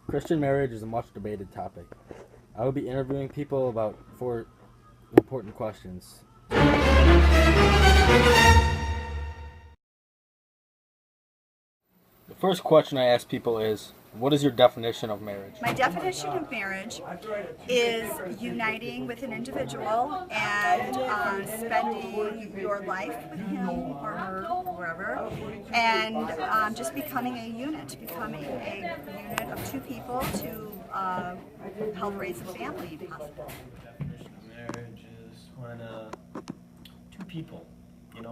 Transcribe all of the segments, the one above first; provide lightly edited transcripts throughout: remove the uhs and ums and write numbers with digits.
Christian marriage is a much debated topic. I will be interviewing people about 4 important questions. The first question I ask people is, what is your definition of marriage? My definition of marriage is uniting with an individual and spending your life with him or her, whoever, and just becoming a unit of 2 people to help raise a family, if possible. Definition of marriage is when 2 people,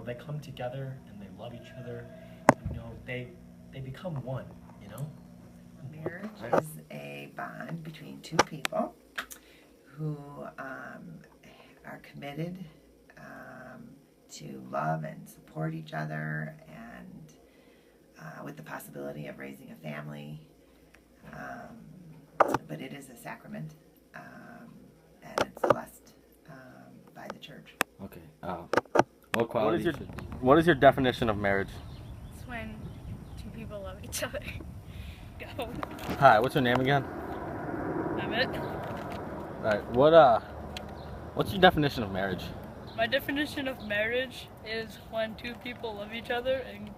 they come together and they love each other. They become one. Marriage is a bond between 2 people who are committed to love and support each other, and with the possibility of raising a family. But it is a sacrament, and it's blessed by the church. Okay. What is your definition of marriage? It's when 2 people love each other. Go. Hi, what's your name again? Emmett. Alright, what's your definition of marriage? My definition of marriage is when 2 people love each other and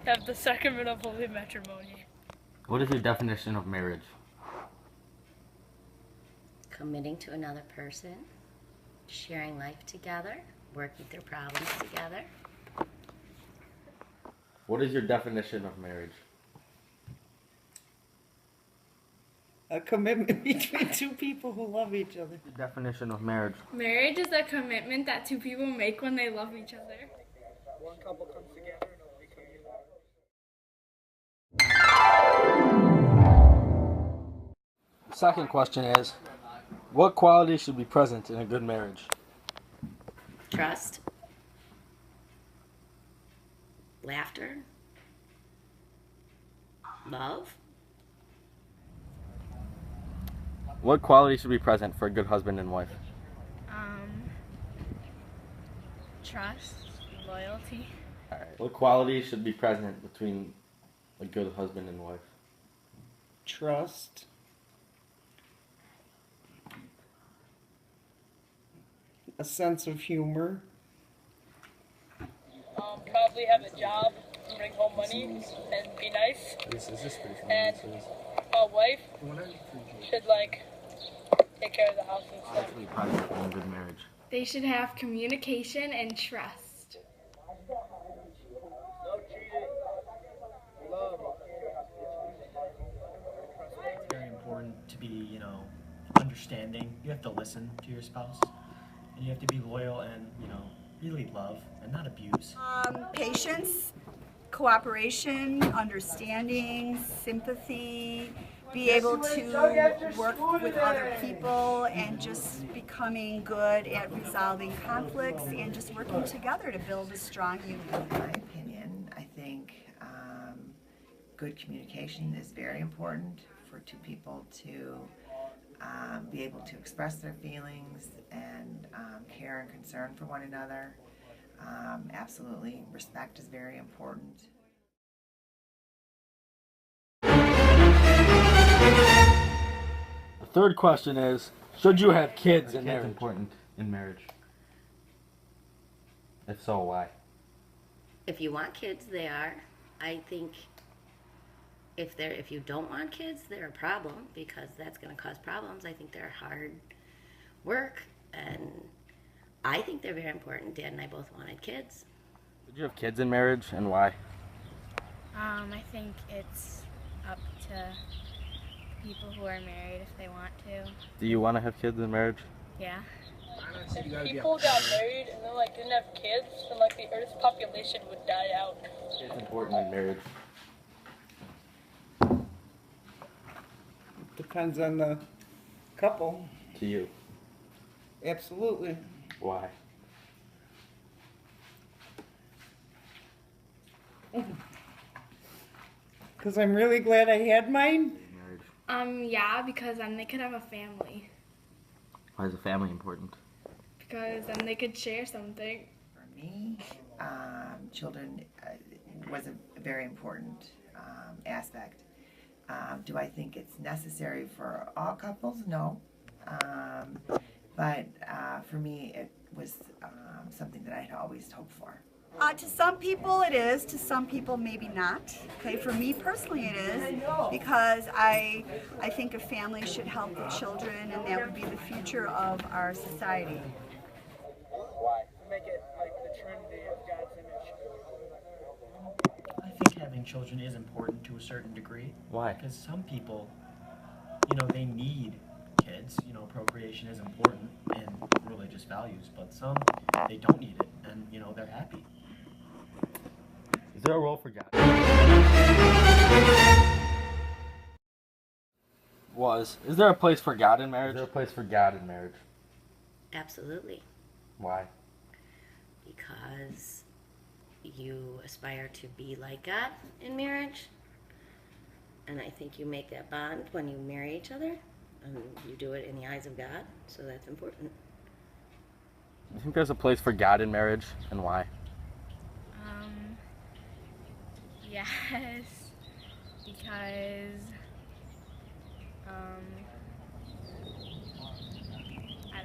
have the sacrament of holy matrimony. What is your definition of marriage? Committing to another person, sharing life together, working through problems together. What is your definition of marriage? A commitment between 2 people who love each other. The definition of marriage. Marriage is a commitment that 2 people make when they love each other. One couple comes together and they become united. The second question is, what qualities should be present in a good marriage? Trust, laughter, love. What qualities should be present for a good husband and wife? Trust, loyalty. Alright. What qualities should be present between a good husband and wife? Trust. A sense of humor. Probably have a job, bring home money, and be nice. And a wife should take care of the house and stuff. Should be present in a good marriage. They should have communication and trust. No cheating. Love. It's very important to be, understanding. You have to listen to your spouse, and you have to be loyal and, really love and not abuse. Patience, cooperation, understanding, sympathy, be able to work with other people, and just becoming good at resolving conflicts and just working together to build a strong union. In my opinion, I think good communication is very important for 2 people to be able to express their feelings and care and concern for one another. Absolutely, respect is very important. The third question is, should you have kids in marriage? Important in marriage. If so, why? If you want kids, they are. I think if you don't want kids, they're a problem because that's going to cause problems. I think they're hard work, and I think they're very important. Dad and I both wanted kids. Should you have kids in marriage, and why? I think it's up to people who are married if they want to. Do you want to have kids in marriage? Yeah. If People got married and then didn't have kids, then the Earth's population would die out. It's important in marriage. Depends on the couple. To you. Absolutely. Why? Because I'm really glad I had mine. Marriage. Yeah, because then they could have a family. Why is a family important? Because then they could share something. For me, children was a very important aspect Do I think it's necessary for all couples? No. But for me, it was something that I had always hoped for. To some people it is, to some people maybe not. Okay, for me personally it is, because I think a family should help the children, and that would be the future of our society. Why? To make it like the Trinity of God's image. I think having children is important to a certain degree. Why? Because some people, they need kids. Procreation is important in religious values, but some, they don't need it, and, they're happy. Is there a role for God? Is there a place for God in marriage? Is there a place for God in marriage? Absolutely. Why? Because you aspire to be like God in marriage. And I think you make that bond when you marry each other. And you do it in the eyes of God. So that's important. Do you think there's a place for God in marriage, and why? Yes, because I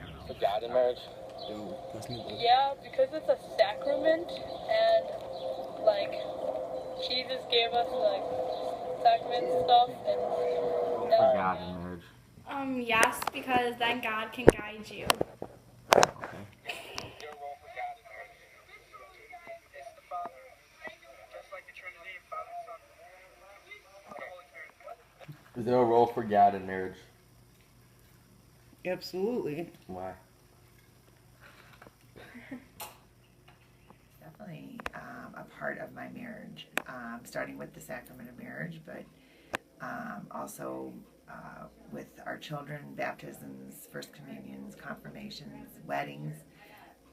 don't know. For God in marriage? Yeah, because it's a sacrament, and like Jesus gave us like sacrament stuff, and For God in marriage. Yes, because then God can guide you. Is there a role for God in marriage? Absolutely. Why? Definitely a part of my marriage, starting with the sacrament of marriage, but also with our children, baptisms, first communions, confirmations, weddings.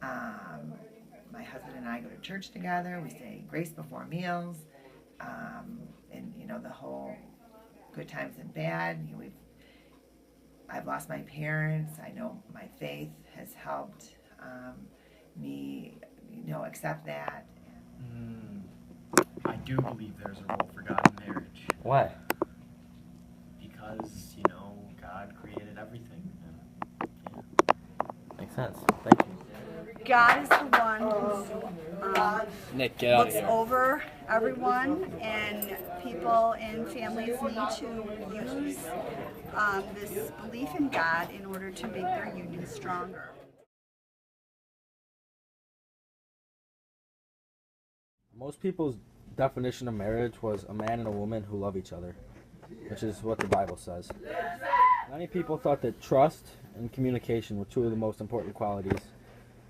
My husband and I go to church together. We say grace before meals, and the whole good times and bad. I've lost my parents. I know my faith has helped me, accept that. I do believe there's a role for God in marriage. Why? Because, God created everything. And, Makes sense. Thank you. God is the one who Nick, get out of looks here. over everyone, and people and families need to use this belief in God in order to make their union stronger. Most people's definition of marriage was a man and a woman who love each other, which is what the Bible says. Many people thought that trust and communication were two of the most important qualities.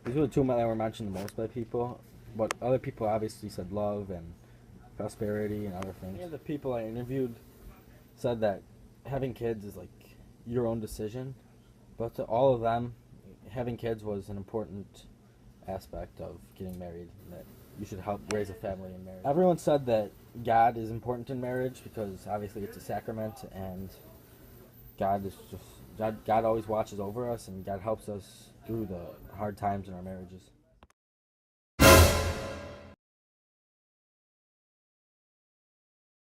These were the two that were mentioned the most by people, but other people obviously said love and prosperity and other things. Many of the people I interviewed said that having kids is like your own decision, but to all of them, having kids was an important aspect of getting married, and that you should help raise a family in marriage. Everyone said that God is important in marriage because obviously it's a sacrament, and God always watches over us, and God helps us through the hard times in our marriages.